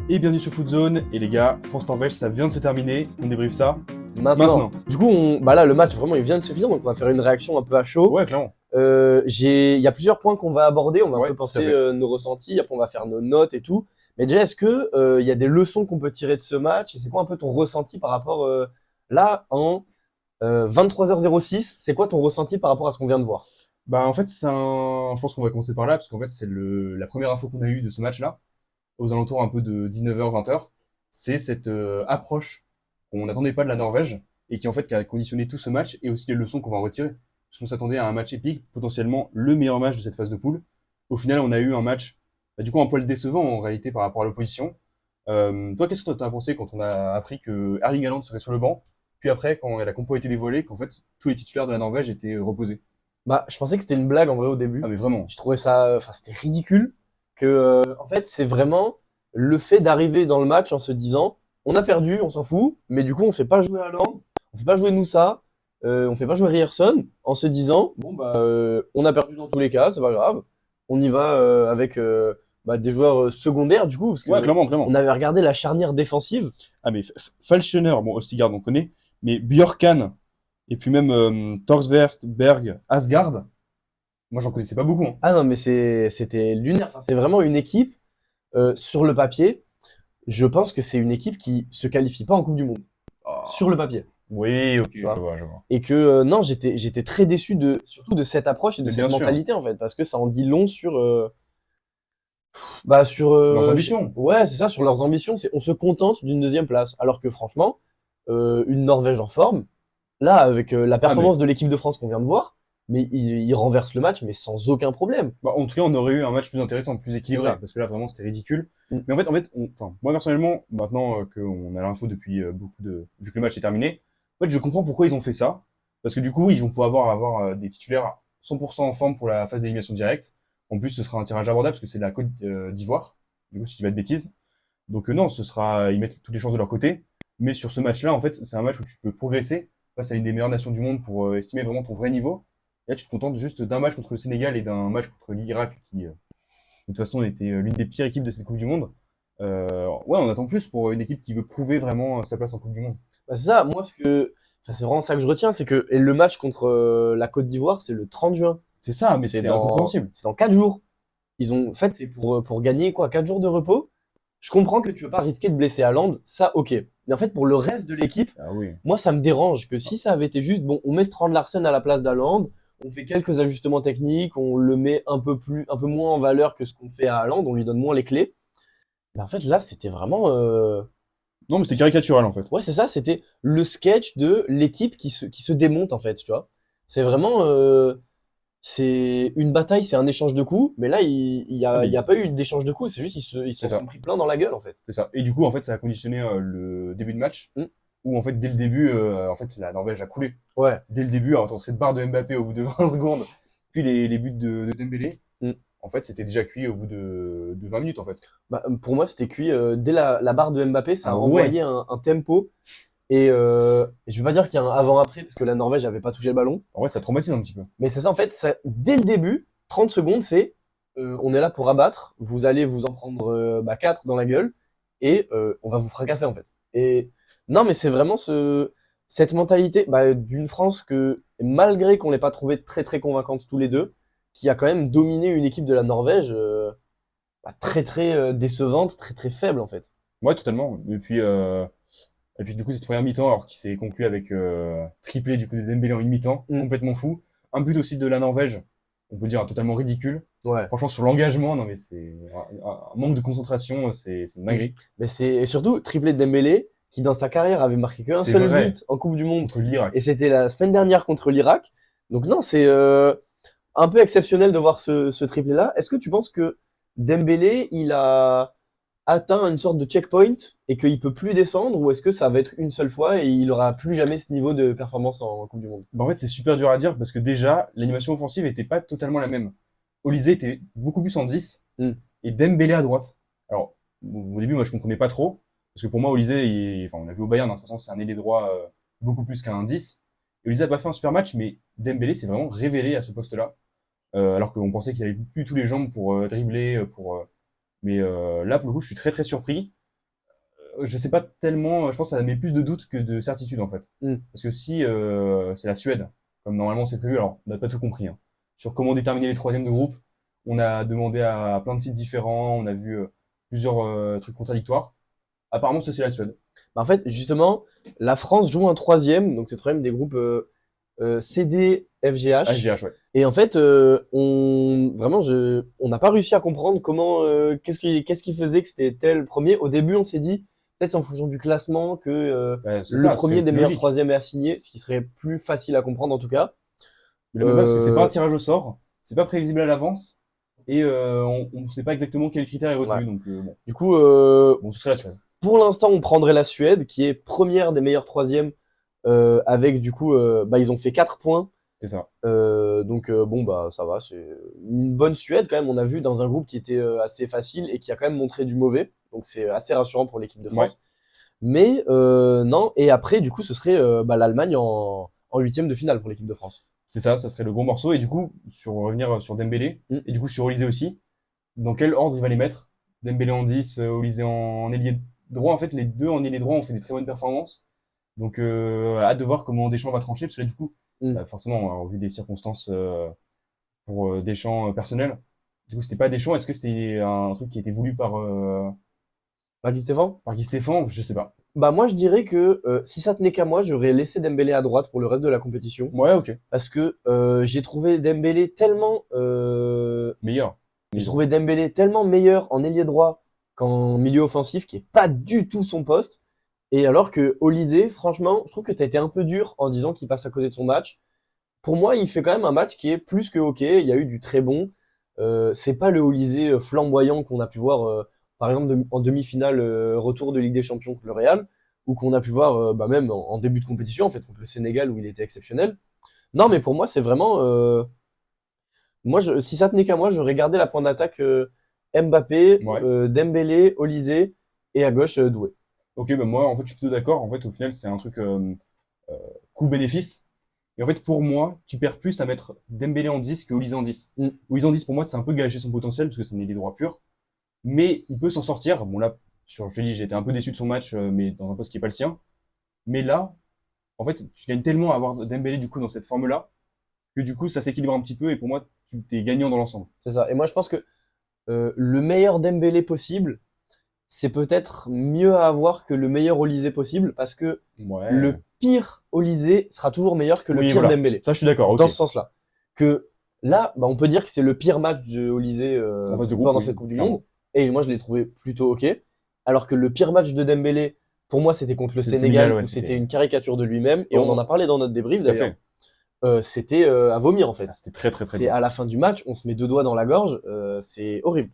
Et bienvenue sur Foot Zone. Et les gars, France-Norvège, ça vient de se terminer. On débriefe ça Maintenant. Du coup, là, le match, vraiment, il vient de se finir, donc on va faire une réaction un peu à chaud. Ouais, clairement. Il y a plusieurs points qu'on va aborder, on va un peu tout à penser fait. nos ressentis, après on va faire nos notes et tout. Mais déjà, est-ce que il y a des leçons qu'on peut tirer de ce match? Et c'est quoi un peu ton ressenti par rapport, là, en 23h06, c'est quoi ton ressenti par rapport à ce qu'on vient de voir? Bah, en fait, je pense qu'on va commencer par là, parce qu'en fait, c'est la première info qu'on a eue de ce match-là, aux alentours un peu de 19h, 20h. C'est cette approche qu'on n'attendait pas de la Norvège, et qui en fait qui a conditionné tout ce match, et aussi les leçons qu'on va en retirer. Parce qu'on s'attendait à un match épique, potentiellement le meilleur match de cette phase de poule. Au final, on a eu un match, du coup, un poil décevant en réalité par rapport à l'opposition. Toi, qu'est-ce que tu as pensé quand on a appris que Erling Haaland serait sur le banc, puis après, quand la compo a été dévoilée, qu'en fait, tous les titulaires de la Norvège étaient reposés? Bah, je pensais que c'était une blague en vrai au Ah, début. mais vraiment. Je trouvais ça, enfin, c'était ridicule que, en fait, c'est vraiment le fait d'arriver dans le match en se disant, on a perdu, on s'en fout, mais du coup, on fait pas jouer Haaland, on fait pas jouer Moussa, on fait pas jouer Ryerson, en se disant, bon bah, on a perdu dans tous les cas, c'est pas grave, on y va avec des joueurs secondaires du coup, parce Ouais, que clairement, on clairement. avait regardé la charnière défensive. Ah, mais Falconer, bon, Østigard, on connaît, mais Björkan, et puis même Torsvert, Berg, Asgard, moi, j'en connaissais pas beaucoup, hein. Ah non, mais c'était lunaire. Enfin, c'est vraiment une équipe sur le papier. Je pense que c'est une équipe qui se qualifie pas en Coupe du Monde sur Ah. le papier, Oui, ok, tu je vois. vois, je vois. Et que non, j'étais très déçu surtout de cette approche et de Mais cette bien sûr, mentalité en fait, parce que ça en dit long sur sur leurs ambitions. ouais, c'est ça, sur leurs ambitions. C'est on se contente d'une deuxième place, alors que franchement, une Norvège en forme, là avec la Ah, mais performance de l'équipe de France qu'on vient de voir, mais il renverse le match mais sans aucun problème. bah, en tout cas, on aurait eu un match plus intéressant, plus C'est équilibré, ça. parce que là, vraiment, c'était ridicule. Mm. Mais en fait, enfin, moi, personnellement, maintenant qu'on a l'info depuis vu que le match est terminé, en fait, je comprends pourquoi ils ont fait ça. Parce que du coup, ils vont pouvoir avoir des titulaires 100% en forme pour la phase d'élimination directe. En plus, ce sera un tirage abordable, parce que c'est la Côte d'Ivoire, du coup, si tu vas de bêtises. Donc non, ils mettent toutes les chances de leur côté. Mais sur ce match-là, en fait, c'est un match où tu peux progresser face à une des meilleures nations du monde pour estimer vraiment ton vrai niveau. Et là, tu te contentes juste d'un match contre le Sénégal et d'un match contre l'Irak qui, de toute façon, était l'une des pires équipes de cette Coupe du Monde. Ouais, on attend plus pour une équipe qui veut prouver vraiment sa place en Coupe du Monde. Bah, c'est ça, moi enfin, c'est vraiment ça que je retiens, c'est que et le match contre la Côte d'Ivoire, c'est le 30 juin. C'est ça, mais c'est incompréhensible. C'est dans 4 jours. En fait, c'est pour gagner quoi, 4 jours de repos. Je comprends que tu veux pas risquer de blesser Haaland, ça ok. Mais en fait, pour le reste de l'équipe, Ah oui. moi ça me dérange que si ça avait été juste, bon, on met Strand Larsen à la place d'Haaland, on fait quelques ajustements techniques, on le met un peu moins en valeur que ce qu'on fait à Haaland, on lui donne moins les clés. Mais en fait, là, c'était vraiment, Non, mais c'est caricatural, en fait. ouais, c'est ça, c'était le sketch de l'équipe qui se démonte en fait, tu vois. C'est vraiment c'est une bataille, c'est un échange de coups, mais là Ah, il mais y a pas eu d'échange de coups, c'est juste ils c'est s'en sont ça. pris plein dans la gueule en fait. C'est ça. Et du coup, en fait, ça a conditionné le début de match, Mm. où, en fait, dès le début, en fait, la Norvège a coulé. Ouais. Dès le début, alors, entre cette barre de Mbappé au bout de 20 secondes, puis les buts de Dembélé, Mm. en fait, c'était déjà cuit au bout de 20 minutes, en fait. Bah, pour moi, c'était cuit dès la barre de Mbappé, ça a Ah ouais. envoyé un tempo et je vais pas dire qu'il y a un avant-après parce que la Norvège avait pas touché le ballon, En vrai, ça traumatise un petit peu. mais c'est ça en fait, dès le début, 30 secondes, c'est on est là pour abattre, vous allez vous en prendre 4 dans la gueule et on va vous fracasser en fait. Et non, mais c'est vraiment cette mentalité d'une France que, malgré qu'on l'ait pas trouvée très très convaincante tous les deux, qui a quand même dominé une équipe de la Norvège très très décevante, très très faible en fait. Ouais, totalement. Et puis, du coup, cette première mi-temps, alors qui s'est conclue avec triplé du coup des Dembélé en une mi-temps, Mm. complètement fou. Un but aussi de la Norvège, on peut dire totalement ridicule. Ouais. Franchement, sur l'engagement, non mais c'est un manque de concentration, c'est une Mm. dinguerie. Mais c'est et surtout triplé de Dembélé qui dans sa carrière avait marqué qu'un C'est seul vrai, but en Coupe du Monde contre et l'Irak. c'était la semaine dernière contre l'Irak. Donc non, c'est un peu exceptionnel de voir ce triplé là. Est-ce que tu penses que Dembélé, il a atteint une sorte de checkpoint et qu'il peut plus descendre ou est-ce que ça va être une seule fois et il aura plus jamais ce niveau de performance en Coupe du Monde? Bah, en fait, c'est super dur à dire parce que déjà, l'animation offensive était pas totalement la même. Olysée était beaucoup plus en 10 Mm. et Dembélé à droite. Alors, au début, moi, je comprenais pas trop parce que pour moi, Olysée, enfin, on l'a vu au Bayern, hein, de toute façon, c'est un ailier droit beaucoup plus qu'un 10. Et Olysée a pas fait un super match, mais Dembélé s'est vraiment révélé à ce poste-là. Alors qu'on pensait qu'il avait plus tous les jambes pour dribbler, mais là, pour le coup, je suis très très surpris. je sais pas tellement, je pense que ça met plus de doutes que de certitude en fait. Hmm. Parce que si c'est la Suède, comme normalement c'est prévu, alors on n'a pas tout compris, hein. Sur comment déterminer les troisièmes de groupe, on a demandé à plein de sites différents, on a vu plusieurs trucs contradictoires. Apparemment, ça c'est la Suède. Bah, en fait, justement, la France joue un troisième, donc c'est le troisième des groupes C, D, F, G, H. HGH, ouais. Et en fait, on n'a pas réussi à comprendre comment, qu'est-ce qui faisait que c'était tel premier. Au début, on s'est dit, peut-être c'est en fonction du classement que C'est le ça, premier c'est des plus meilleurs logique. troisièmes est assigné, ce qui serait plus facile à comprendre en tout cas. Mais là, même pas parce que c'est pas un Euh, tirage au sort, c'est pas prévisible à l'avance, et on sait pas exactement quel critère est ouais. retenu, donc bon. Du coup, Bon, ce serait la Suède. pour l'instant, on prendrait la Suède, qui est première des meilleurs troisièmes, avec du coup, bah, ils ont fait 4 points. C'est ça. Donc bon bah ça va, c'est une bonne Suède quand même. On a vu dans un groupe qui était assez facile et qui a quand même montré du mauvais. Donc c'est assez rassurant pour l'équipe de Ouais. France. Mais non, et après du coup ce serait bah, l'Allemagne en huitième de finale pour l'équipe de France. C'est ça, ça serait le gros morceau. Et du coup, sur revenir sur Dembélé, Mm. et du coup sur Olysée aussi, dans quel ordre il va les mettre? Dembélé en 10, Olysée en ailier droit. En fait, les deux en ailier droit ont fait des très bonnes performances. Donc, hâte de voir comment Deschamps va trancher, parce que là, du coup, Mm. bah, forcément, au vu des circonstances pour Deschamps personnel, du coup, c'était pas Deschamps. Est-ce que c'était un truc qui a été voulu Guy Stéphane? par Guy Stéphane? Je sais pas. Bah moi je dirais que si ça tenait qu'à moi, j'aurais laissé Dembélé à droite pour le reste de la compétition. Ouais, ok. Parce que j'ai trouvé Dembélé tellement Meilleur. j'ai Meilleur. trouvé Dembélé tellement meilleur en ailier droit qu'en milieu offensif, qui est pas du tout son poste. Et alors que Olysée, franchement, je trouve que tu as été un peu dur en disant qu'il passe à côté de son match. Pour moi, il fait quand même un match qui est plus que ok. Il y a eu du très bon. C'est pas le Olysée flamboyant qu'on a pu voir, par exemple, en demi-finale retour de Ligue des Champions contre le Real, ou qu'on a pu voir bah, même en début de compétition, en fait, contre le Sénégal où il était exceptionnel. Non, mais pour moi, c'est vraiment si ça tenait qu'à moi, j'aurais gardé la pointe d'attaque Mbappé, Ouais. Dembélé, Olysée et à gauche Doué. Ok, bah moi, en fait, je suis plutôt d'accord. En fait, au final, c'est un truc coût-bénéfice. Et en fait, pour moi, tu perds plus à mettre Dembélé en 10 que Olysée en 10. Mm. Olysée en 10, pour moi, c'est un peu gâcher son potentiel, parce que c'est un ailier droit pur. Mais il peut s'en sortir. Bon, là, je te dis, j'ai été un peu déçu de son match, mais dans un poste qui est pas le sien. Mais là, en fait, tu gagnes tellement à avoir Dembélé, du coup, dans cette forme-là, que du coup, ça s'équilibre un petit peu. Et pour moi, tu t'es gagnant dans l'ensemble. C'est ça. Et moi, je pense que le meilleur Dembélé possible, c'est peut-être mieux à avoir que le meilleur Olysée possible, parce que Ouais. le pire Olysée sera toujours meilleur que le Oui, pire voilà. Dembélé. Ça, je suis d'accord, ok. Dans ce sens-là. Que là, bah, on peut dire que c'est le pire match de Olysée En phase de groupe, pendant oui, cette Coupe du clairement. Monde. Et moi, je l'ai trouvé plutôt ok. Alors que le pire match de Dembélé, pour moi, c'était contre le C'est le Sénégal, Sénégal, ouais, où c'était c'était. une caricature de lui-même. Et on en Oh, a parlé dans notre débrief tout à d'ailleurs. fait. C'était à vomir en Ah, fait. c'était très, très, très C'est dur. à la fin du match, on se met deux doigts dans la gorge, c'est horrible.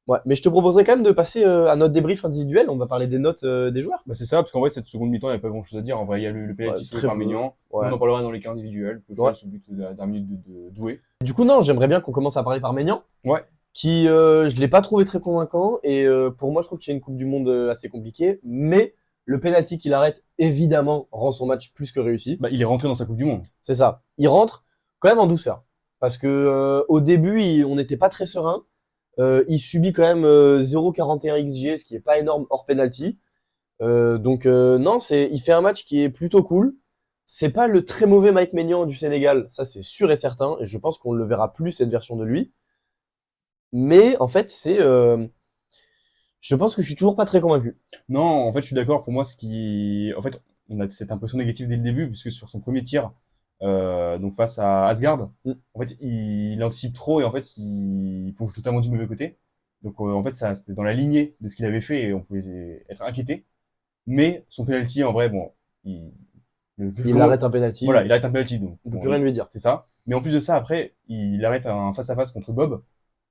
Ouais, mais je te proposerais quand même de passer à notre débrief individuel. On va parler des notes des joueurs. Bah, c'est ça, parce qu'en vrai, cette seconde mi-temps, il n'y a pas grand chose à dire. En vrai, il y a le Ouais, penalty sauvé très par peu. Maignan. Nous, Ouais. on en parlera dans les cas individuels. Peu Ouais. faire ce but d'un minute de Doué. Du coup, non, j'aimerais bien qu'on commence à parler par Maignan, Ouais. qui je l'ai pas trouvé très convaincant et pour moi, je trouve qu'il y a une Coupe du Monde assez compliquée. Mais le penalty qu'il arrête, évidemment, rend son match plus que réussi. Bah, il est rentré dans sa Coupe du Monde. C'est ça. Il rentre quand même en douceur, parce que au début, on n'était pas très serein. Il subit quand même 0,41 XG, ce qui est pas énorme hors penalty. Donc non, il fait un match qui est plutôt cool. C'est pas le très mauvais Mike Maignan du Sénégal, ça c'est sûr et certain, et je pense qu'on le verra plus cette version de lui. Mais en fait, je pense que je suis toujours pas très convaincu. Non, en fait, je suis d'accord. Pour moi, en fait, on a cette impression négative dès le début, puisque sur son premier tir, donc face à Asgard, Mm. en fait, il anticipe trop et en fait, il plonge totalement du mauvais côté. Donc, en fait, ça, c'était dans la lignée de ce qu'il avait fait et on pouvait être inquiété. Mais son penalty, en vrai, bon, Il arrête un penalty, voilà, il arrête un penalty, donc on peut bon, plus rien lui dire. c'est ça. Mais en plus de ça, après, il arrête un face-à-face contre Bob.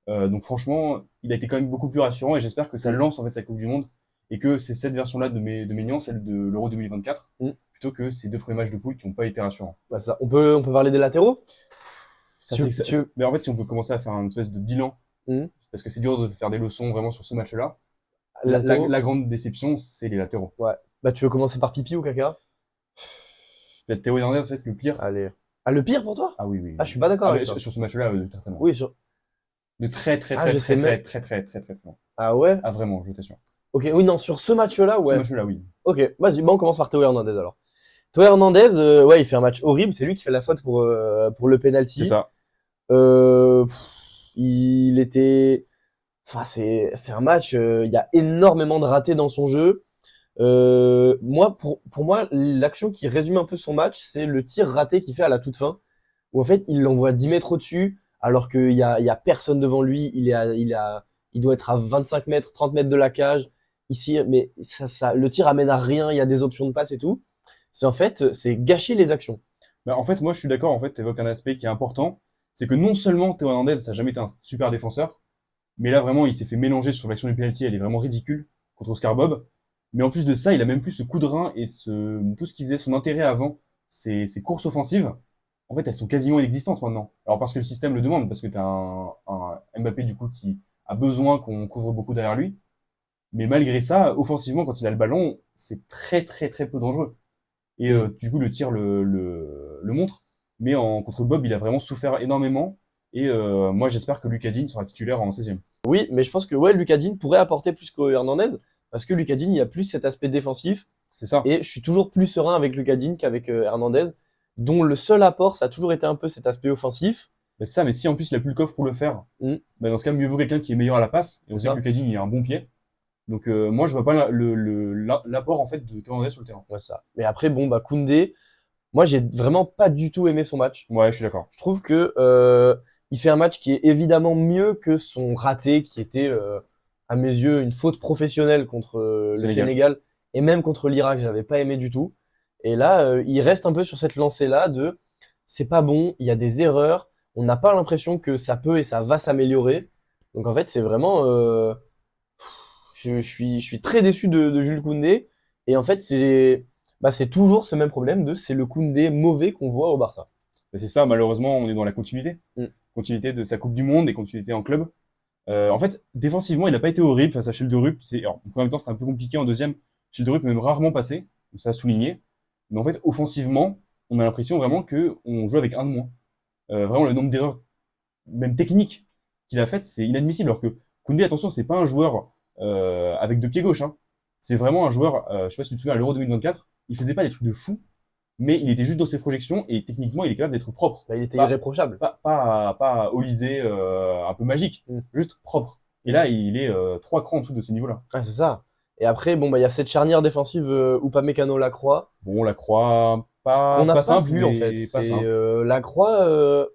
Donc franchement, il a été quand même beaucoup plus rassurant et j'espère que ça Mm. lance en fait sa Coupe du Monde et que c'est cette version-là de Maignan, celle de l'Euro 2024, Mm. plutôt que ces deux premiers matchs de poule qui n'ont pas été rassurants. Bah, ça, on peut parler des latéraux. Ça, Tu- c'est que tu- mais en fait, si on peut commencer à faire une espèce de bilan, Mm. parce que c'est dur de faire des leçons vraiment sur ce match-là, Latéraux. la grande déception, c'est les latéraux. Ouais. Bah tu veux commencer par Pipi ou Kaka? Théo Hernandez, en fait, le pire. Allez. Ah, le pire pour toi? Ah oui, oui, Ah, oui. je suis pas d'accord Ah, avec mais toi. sur ce match-là, certainement. Oui, De très, très, ah, très, je très, sais très, même. très, très, très, très, très, très loin. Ah ouais? Ah vraiment, je t'assure. Ok, oui, non, sur ce match-là, Ce ouais. match-là, oui. Ok, vas-y, bon, on commence par Théo Hernandez alors. Théo Hernandez, ouais, il fait un match horrible. C'est lui qui fait la faute pour le C'est penalty. ça. Il était. Enfin, c'est un match. Il y a énormément de ratés dans son jeu. Moi, pour moi, l'action qui résume un peu son match, c'est le tir raté qu'il fait à la toute fin, où en fait, il l'envoie 10 mètres au-dessus, alors qu'il y a personne devant lui. Il doit être à 25 mètres, 30 mètres de la cage. Ici, mais le tir amène à rien. Il y a des options de passe et tout. C'est gâcher les actions. Bah, en fait, moi, je suis d'accord. En fait, tu évoques un aspect qui est important. C'est que non seulement Théo Hernandez, ça n'a jamais été un super défenseur, mais là, vraiment, il s'est fait mélanger sur l'action du penalty. Elle est vraiment ridicule contre Oscar Bob. Mais en plus de ça, il a même plus ce coup de rein et tout ce qui faisait son intérêt avant, ses courses offensives. En fait, elles sont quasiment inexistantes maintenant. Alors, parce que le système le demande, parce que tu as un Mbappé, du coup, qui a besoin qu'on couvre beaucoup derrière lui. Mais malgré ça, offensivement, quand il a le ballon, c'est très, très, très peu dangereux. Et Mm. du coup, le tir le montre. Mais contre Bob, il a vraiment souffert énormément. Et moi, j'espère que Lucas Digne sera titulaire en 16e. Oui, mais je pense que ouais, Lucas Digne pourrait apporter plus que Hernandez, parce que Lucas Digne, il y a plus cet aspect défensif. C'est ça. Et je suis toujours plus serein avec Lucas Digne qu'avec Hernandez, dont le seul apport, ça a toujours été un peu cet aspect offensif. Mais c'est ça, mais si en plus il a plus le coffre pour le faire, Mm, bah dans ce cas, mieux vaut quelqu'un qui est meilleur à la passe. Et on c'est sait que ça. Lucas Digne, il a un bon pied. Donc moi, je vois pas l'apport en fait de Théo Hernandez sur le terrain. Ouais, ça. Mais après, bon, bah, Koundé, moi, j'ai vraiment pas du tout aimé son match. Ouais, je suis d'accord. Je trouve que il fait un match qui est évidemment mieux que son raté, qui était, à mes yeux, une faute professionnelle contre le Sénégal. Sénégal et même contre l'Irak, j'avais pas aimé du tout. Et là, il reste un peu sur cette lancée-là de c'est pas bon, il y a des erreurs, on n'a pas l'impression que ça peut et ça va s'améliorer. Donc en fait, c'est vraiment, je suis très déçu de Jules Koundé. Et en fait, c'est toujours ce même problème de c'est le Koundé mauvais qu'on voit au Barça. Mais c'est ça, malheureusement, on est dans la continuité. Mm. Continuité de sa Coupe du Monde et continuité en club. En fait, défensivement, il n'a pas été horrible face à Childerup. En premier temps, c'était un peu compliqué. En deuxième, Childerup est même rarement passé. Donc ça a souligné. Mais en fait, offensivement, on a l'impression vraiment que on joue avec un de moins. Vraiment, le nombre d'erreurs, même techniques, qu'il a faites, c'est inadmissible. Alors que Koundé, attention, c'est pas un joueur avec deux pieds gauche. Hein. C'est vraiment un joueur, je sais pas si tu te souviens, à l'Euro 2024, il faisait pas des trucs de fou, mais il était juste dans ses projections et techniquement, il est capable d'être propre. Bah, il était Pas, irréprochable. pas Olysée un peu magique, Mm. juste propre. Et Mm. là, il est trois crans en dessous de ce niveau-là. Ah, c'est ça. Et après, bon, bah, il y a cette charnière défensive Upamecano-Lacroix Bon, la croix, qu'on n'a pas pas simple, vu en fait. mais pas C'est simple. Lacroix,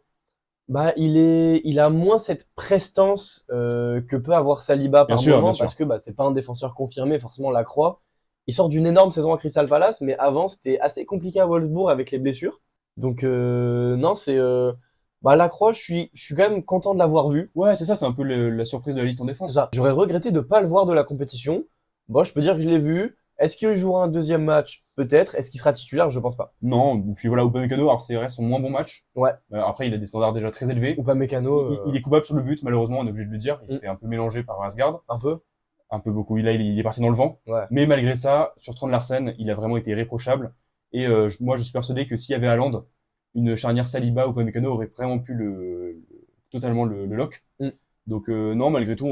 bah, il a moins cette prestance que peut avoir Saliba Bien par sûr, bien moment parce sûr. que bah, c'est pas un défenseur confirmé forcément Lacroix. Il sort d'une énorme saison à Crystal Palace, mais avant c'était assez compliqué à Wolfsburg avec les blessures. Donc non, c'est bah, Lacroix, je suis quand même content de l'avoir vu. Ouais, c'est ça, c'est un peu la surprise de la liste en C'est défense. ça. J'aurais regretté de pas le voir de la compétition. Bon, je peux dire que je l'ai vu. Est-ce qu'il jouera un deuxième match? Peut-être. Est-ce qu'il sera titulaire? Je pense pas. Non, puis voilà, Upamecano, alors c'est vrai, son moins bon match. Ouais. Après, il a des standards déjà très élevés. Upamecano, Il est coupable sur le but, malheureusement, on est obligé de le dire. Il se mm, fait un peu mélanger par Asgard. un peu. Un peu beaucoup. Il est parti dans le vent. Ouais. Mais malgré ça, sur Trond Larsen, il a vraiment été irréprochable. Et moi, je suis persuadé que s'il y avait Haaland, une charnière Saliba ou Upamecano aurait vraiment pu totalement le lock. Mm. Donc non, malgré tout,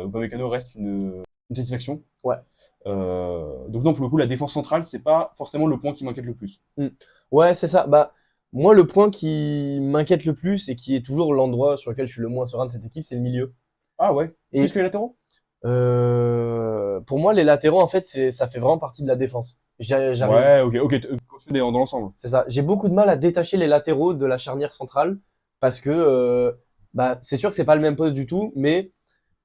Upamecano reste une satisfaction. Ouais. Donc non, pour le coup, la défense centrale, c'est pas forcément le point qui m'inquiète le plus. Mm. Ouais, c'est ça. Bah, moi, le point qui m'inquiète le plus et qui est toujours l'endroit sur lequel je suis le moins serein de cette équipe, c'est le milieu. Ah ouais. Plus Et que les latéraux? pour moi, les latéraux, en fait, ça fait vraiment partie de la défense. J'arrive, Ouais, ok, continuez dans l'ensemble. c'est ça. J'ai beaucoup de mal à détacher les latéraux de la charnière centrale parce que, bah, c'est sûr que c'est pas le même poste du tout, mais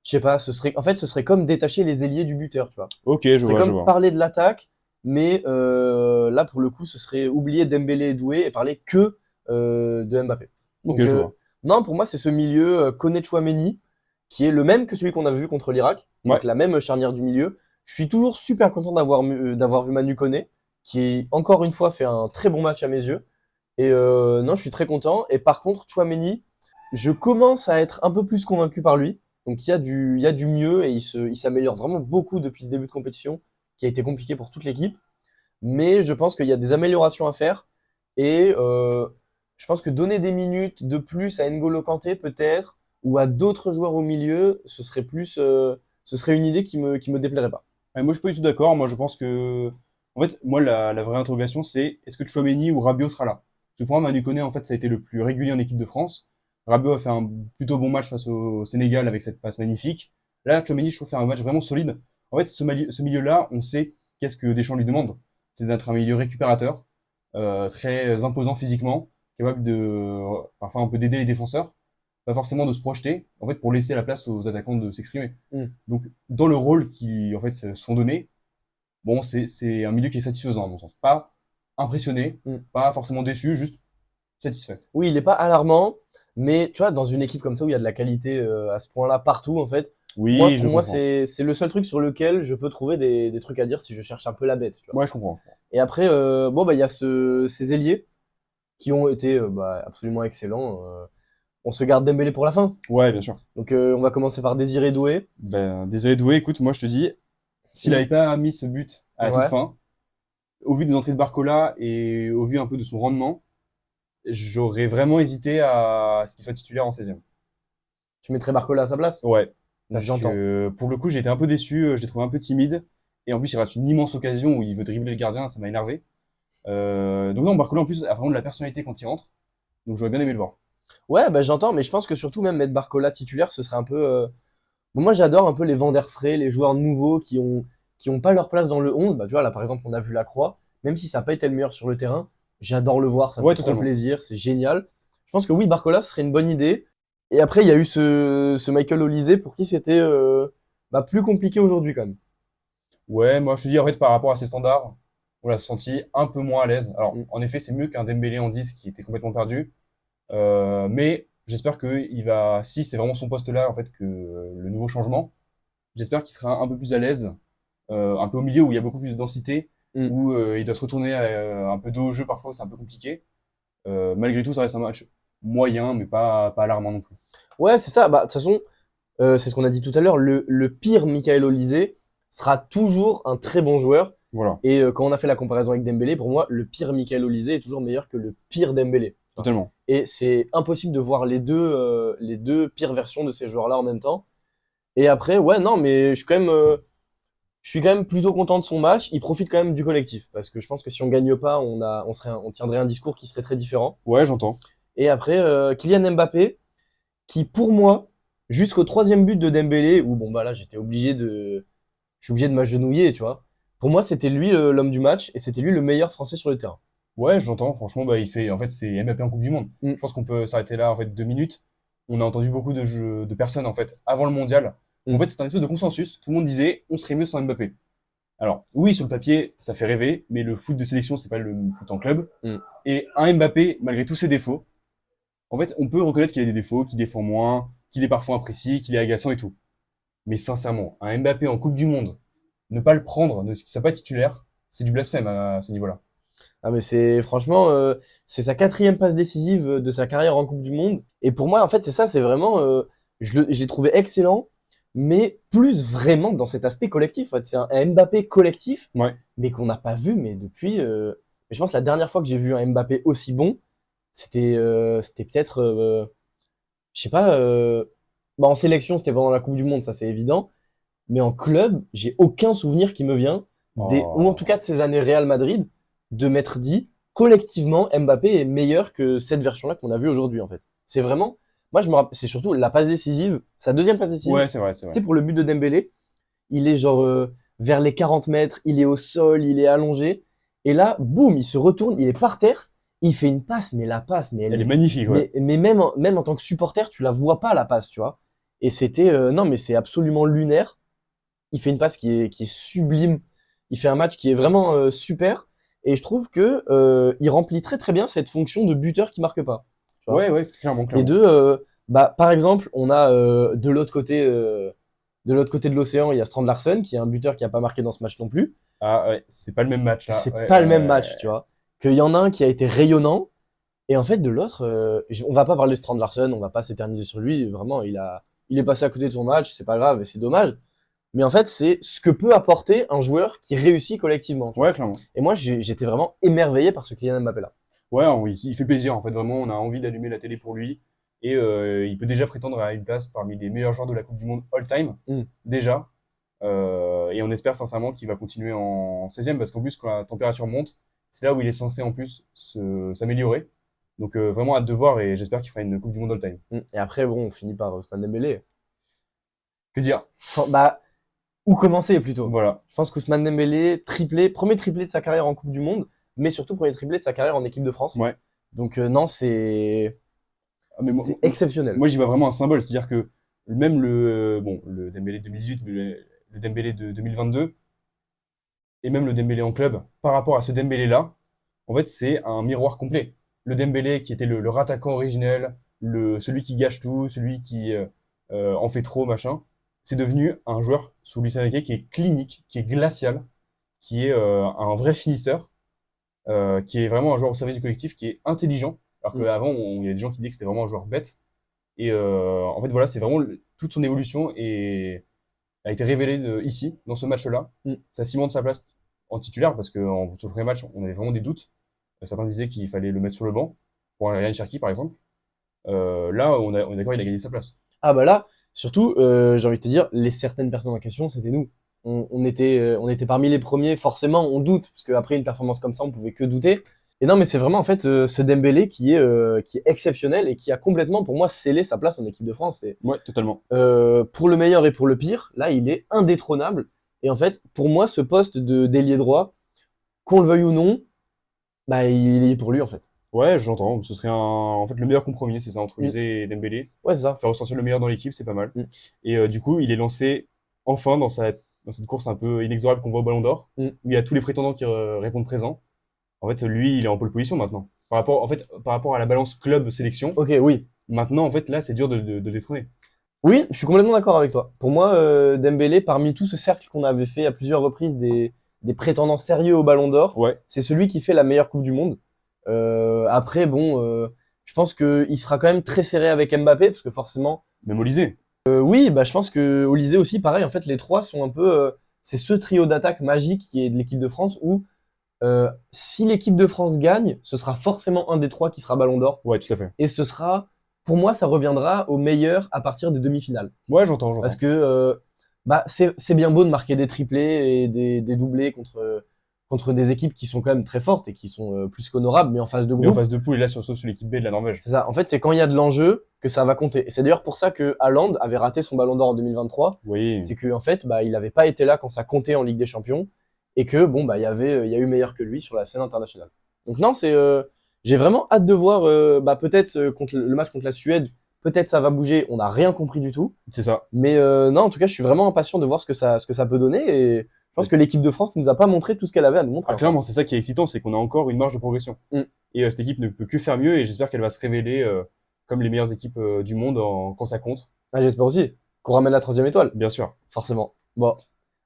je sais pas, ce serait comme détacher les ailiers du buteur, tu vois. Ok, Ce je serait vois, je comme vois. parler de l'attaque, mais là, pour le coup, ce serait oublier Dembélé et Doué et parler que de Mbappé. Ok, Donc, je vois. non, pour moi, c'est ce milieu Koné Tchouaméni, qui est le même que celui qu'on avait vu contre l'Irak, Ouais. donc la même charnière du milieu. Je suis toujours super content d'avoir vu Manu Koné, qui encore une fois fait un très bon match à mes yeux. Et non, je suis très content. Et par contre, Tchouaméni, je commence à être un peu plus convaincu par lui. Donc il y a du mieux et il s'améliore vraiment beaucoup depuis ce début de compétition, qui a été compliqué pour toute l'équipe. Mais je pense qu'il y a des améliorations à faire. Et je pense que donner des minutes de plus à N'Golo Kanté peut-être, ou à d'autres joueurs au milieu, ce serait une idée qui me déplairait pas. Moi, je suis pas du tout d'accord. Moi, je pense que, en fait, moi, la vraie interrogation, c'est est-ce que Tchouaméni ou Rabiot sera là? Parce que pour moi, Manu Koné, en fait, ça a été le plus régulier en équipe de France. Rabiot a fait un plutôt bon match face au Sénégal avec cette passe magnifique. Là, Tchouaméni, je trouve, fait un match vraiment solide. En fait, ce milieu-là, on sait qu'est-ce que Deschamps lui demande. C'est d'être un milieu récupérateur, très imposant physiquement, capable de, parfois un peu d'aider les défenseurs, pas forcément de se projeter, en fait, pour laisser la place aux attaquants de s'exprimer. Mm. Donc, dans le rôle qui, en fait, se sont donnés, bon, c'est un milieu qui est satisfaisant, à mon sens. Pas impressionné, Mm. pas forcément déçu, juste satisfait. Oui, il est pas alarmant, mais tu vois, dans une équipe comme ça où il y a de la qualité à ce point-là partout, en fait, Oui, pour je moi, comprends. c'est le seul truc sur lequel je peux trouver des trucs à dire si je cherche un peu la bête, tu vois. Ouais, je comprends. Et après, bon, bah, il y a ces ailiers qui ont été bah, absolument excellents. On se garde Dembélé pour la fin. Ouais, bien sûr. Donc, on va commencer par Désiré Doué. Ben, désolé Doué, écoute, moi, je te dis, s'il Il... avait pas mis ce but à la toute Ouais. fin, au vu des entrées de Barcola et au vu un peu de son rendement, j'aurais vraiment hésité à ce qu'il soit titulaire en 16e. Tu mettrais Barcola à sa place? Ouais, parce J'entends. que pour le coup, j'ai été un peu déçu, je l'ai trouvé un peu timide. Et en plus, il rate une immense occasion où il veut dribbler le gardien, ça m'a énervé. Donc non, Barcola en plus a vraiment de la personnalité quand il rentre. Donc j'aurais bien aimé le voir. Ouais, bah, j'entends, mais je pense que surtout même mettre Barcola titulaire, ce serait un peu. Bon, moi, j'adore un peu les vendeurs frais, les joueurs nouveaux qui ont pas leur place dans le 11. Bah, tu vois, là, par exemple, on a vu Lacroix. Même si ça n'a pas été le meilleur sur le terrain, j'adore le voir, ça me Ouais, fait trop totalement. plaisir, c'est génial. Je pense que oui, Barcola, ce serait une bonne idée. Et après, il y a eu ce Michael Olise pour qui c'était bah, plus compliqué aujourd'hui quand même. Ouais, moi je te dis en fait par rapport à ses standards, on l'a senti un peu moins à l'aise. Alors Mm. en effet, c'est mieux qu'un Dembélé en 10 qui était complètement perdu. Mais j'espère que il va, si c'est vraiment son poste là en fait que le nouveau changement, j'espère qu'il sera un peu plus à l'aise, un peu au milieu où il y a beaucoup plus de densité, Mm. où il doit se retourner un peu dos au jeu parfois, c'est un peu compliqué. Malgré tout, ça reste un match moyen, mais pas alarmant non plus. Ouais, c'est ça. Bah, de toute façon, c'est ce qu'on a dit tout à l'heure. Le pire Michael Olise sera toujours un très bon joueur. Voilà, Et quand on a fait la comparaison avec Dembélé, pour moi, le pire Michael Olise est toujours meilleur que le pire Dembélé. Tu vois. totalement. Et c'est impossible de voir les deux pires versions de ces joueurs-là en même temps. Et après, ouais, non, mais je suis quand même plutôt content de son match. Il profite quand même du collectif. Parce que je pense que si on gagne pas, on tiendrait un discours qui serait très différent. Ouais, j'entends. Et après, Kylian Mbappé, qui pour moi, jusqu'au troisième but de Dembélé, où bon, bah là, je suis obligé de m'agenouiller, tu vois. Pour moi, c'était lui l'homme du match et c'était lui le meilleur français sur le terrain. Ouais, j'entends. Franchement, bah, il fait. En fait, c'est Mbappé en Coupe du Monde. Mm. Je pense qu'on peut s'arrêter là, en fait, 2 minutes. On a entendu beaucoup de personnes, en fait, avant le mondial. En Mm. fait, c'est un espèce de consensus. Tout le monde disait, on serait mieux sans Mbappé. Alors, oui, sur le papier, ça fait rêver, mais le foot de sélection, c'est pas le foot en club. Mm. Et un Mbappé, malgré tous ses défauts, en fait, on peut reconnaître qu'il a des défauts, qu'il défend moins, qu'il est parfois imprécis, qu'il est agaçant et tout. Mais sincèrement, un Mbappé en Coupe du Monde, ne pas le prendre, ne qu'il soit pas titulaire, c'est du blasphème à ce niveau-là. Ah mais c'est franchement c'est sa quatrième passe décisive de sa carrière en Coupe du Monde et pour moi en fait c'est ça c'est vraiment je l'ai trouvé excellent mais plus vraiment dans cet aspect collectif en fait c'est un Mbappé collectif Ouais. mais qu'on n'a pas vu mais depuis mais je pense que la dernière fois que j'ai vu un Mbappé aussi bon c'était peut-être je sais pas bah en sélection c'était pendant la Coupe du Monde ça c'est évident mais en club, j'ai aucun souvenir qui me vient ou en tout cas Oh. de ces années Real Madrid, de m'être dit, collectivement, Mbappé est meilleur que cette version-là qu'on a vue aujourd'hui, en fait. C'est vraiment, moi, je me rappelle, c'est surtout la passe décisive, sa deuxième passe décisive. Ouais, c'est vrai, c'est Tu vrai. sais, pour le but de Dembélé, il est genre, vers les 40 mètres, il est au sol, il est allongé. Et là, boum, il se retourne, il est par terre, il fait une passe, mais la passe, mais Elle est magnifique, ouais. mais même en tant que supporter, tu la vois pas, la passe, tu vois. Et c'était, non, mais c'est absolument lunaire. Il fait une passe qui est sublime. Il fait un match qui est vraiment super. Et je trouve que il remplit très très bien cette fonction de buteur qui marque pas. Tu vois. Ouais, ouais, clairement, Et clairement. bah par exemple, on a de l'autre côté de l'océan, il y a Strand Larsen qui est un buteur qui a pas marqué dans ce match non plus. Ah ouais, c'est pas le même match là. C'est Ouais, pas le même match, tu vois. Qu'il y en a un qui a été rayonnant et en fait de l'autre, on va pas parler de Strand Larsen, on va pas s'éterniser sur lui. Vraiment, il est passé à côté de son match, c'est pas grave et c'est dommage. Mais en fait, c'est ce que peut apporter un joueur qui réussit collectivement. Tu vois. ouais, clairement. Et moi, j'étais vraiment émerveillé par ce Kylian Mbappé là. Ouais, oui, il fait plaisir en fait. Vraiment, on a envie d'allumer la télé pour lui. Et il peut déjà prétendre à une place parmi les meilleurs joueurs de la Coupe du Monde all-time. Mm. Déjà. Et on espère sincèrement qu'il va continuer en 16e parce qu'en plus, quand la température monte, c'est là où il est censé en plus s'améliorer. Donc vraiment hâte de voir et j'espère qu'il fera une Coupe du Monde all-time. Et après, bon, on finit par Ousmane Dembélé. Que dire? Bah, où commencer plutôt? Voilà. Je pense qu'Ousmane Dembélé, premier triplé de sa carrière en Coupe du Monde, mais surtout premier triplé de sa carrière en équipe de France. Ouais. Donc non, c'est Mais c'est exceptionnel. moi j'y vois vraiment un symbole. C'est-à-dire que même le Dembélé de 2018, mais le Dembélé de 2022, et même le Dembélé en club, par rapport à ce Dembélé-là, en fait, c'est un miroir complet. Le Dembélé qui était le rattaquant originel, celui qui gâche tout, celui qui en fait trop, machin, c'est devenu un joueur sous Luis Enrique qui est clinique, qui est glacial, qui est un vrai finisseur, qui est vraiment un joueur au service du collectif, qui est intelligent. Alors qu'avant, il y a des gens qui disaient que c'était vraiment un joueur bête. Et en fait, voilà, c'est vraiment toute son évolution a été révélée ici, dans ce match-là. Ça cimente sa place en titulaire parce que sur le premier match, on avait vraiment des doutes. Certains disaient qu'il fallait le mettre sur le banc pour un Ryan Cherki, par exemple. Là, on est d'accord, il a gagné sa place. Ah bah là, surtout, j'ai envie de te dire, certaines personnes en question, c'était nous. On était parmi les premiers, forcément, on doute, parce qu'après une performance comme ça, on pouvait que douter. Et non, mais c'est vraiment en fait ce Dembélé qui est exceptionnel et qui a complètement, pour moi, scellé sa place en équipe de France. Ouais, totalement. Pour le meilleur et pour le pire, là, il est indétrônable. Et en fait, pour moi, ce poste de d'ailier droit, qu'on le veuille ou non, bah, il est pour lui, en fait. Ouais, j'entends. Ce serait en fait le meilleur compromis, c'est ça, entre Uzé et Dembélé. Ouais, c'est ça. Faire ressortir le meilleur dans l'équipe, c'est pas mal. Mm. Et du coup, il est lancé enfin dans cette course un peu inexorable qu'on voit au Ballon d'Or, où il y a tous les prétendants qui répondent présents. En fait, lui, il est en pole position maintenant. Par rapport à la balance club-sélection, Ok, oui. maintenant, en fait, là, c'est dur de détrôner. Oui, je suis complètement d'accord avec toi. Pour moi, Dembélé, parmi tout ce cercle qu'on avait fait à plusieurs reprises des prétendants sérieux au Ballon d'Or, Ouais. c'est celui qui fait la meilleure Coupe du Monde. Après, bon, je pense qu'il sera quand même très serré avec Mbappé, parce que forcément... Même Olysée. Oui, bah, je pense que Olysée aussi, pareil, en fait, les trois sont un peu... c'est ce trio d'attaque magique qui est de l'équipe de France où si l'équipe de France gagne, ce sera forcément un des trois qui sera Ballon d'Or. Ouais, tout à fait. Et ce sera, pour moi, ça reviendra au meilleur à partir des demi-finales. Ouais, j'entends. Parce que bah, c'est bien beau de marquer des triplés et des doublés contre des équipes qui sont quand même très fortes et qui sont plus qu'honorables, mais en phase de Mais en groupe. phase de poule, et là, surtout sur l'équipe B de la Norvège. C'est ça. En fait, c'est quand il y a de l'enjeu que ça va compter. Et c'est d'ailleurs pour ça que Haaland avait raté son Ballon d'Or en 2023. Oui. C'est que en fait, bah, il n'avait pas été là quand ça comptait en Ligue des Champions et que bon, bah, il y a eu meilleur que lui sur la scène internationale. Donc non, j'ai vraiment hâte de voir, bah, peut-être contre le match contre la Suède. Peut-être ça va bouger, on n'a rien compris du tout. C'est ça. Mais non, en tout cas, je suis vraiment impatient de voir ce que ça peut donner. Et je pense que l'équipe de France nous a pas montré tout ce qu'elle avait à nous montrer. Ah, clairement, c'est ça qui est excitant, c'est qu'on a encore une marge de progression. Et cette équipe ne peut que faire mieux et j'espère qu'elle va se révéler comme les meilleures équipes du monde quand ça compte. Ah, j'espère aussi qu'on ramène la 3e étoile. Bien sûr. Forcément. Bon,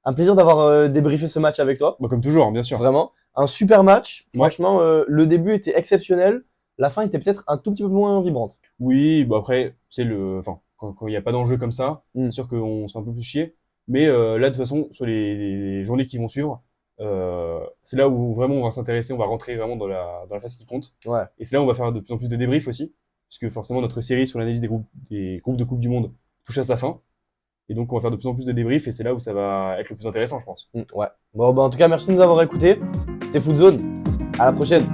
un plaisir d'avoir débriefé ce match avec toi. Bah, comme toujours, bien sûr. Vraiment. Un super match. Ouais. Franchement, le début était exceptionnel. La fin était peut-être un tout petit peu moins vibrante. Oui, bah après, quand il n'y a pas d'enjeu comme ça, c'est sûr qu'on se fait un peu plus chier. Mais là, de toute façon, sur les journées qui vont suivre, c'est là où vraiment on va s'intéresser, on va rentrer vraiment dans la phase qui compte. Ouais. Et c'est là où on va faire de plus en plus de débriefs aussi, puisque forcément notre série sur l'analyse des groupes de Coupe du Monde touche à sa fin. Et donc on va faire de plus en plus de débriefs et c'est là où ça va être le plus intéressant, je pense. Ouais. Bon, bah en tout cas, merci de nous avoir écoutés. C'était Foot Zone. À la prochaine.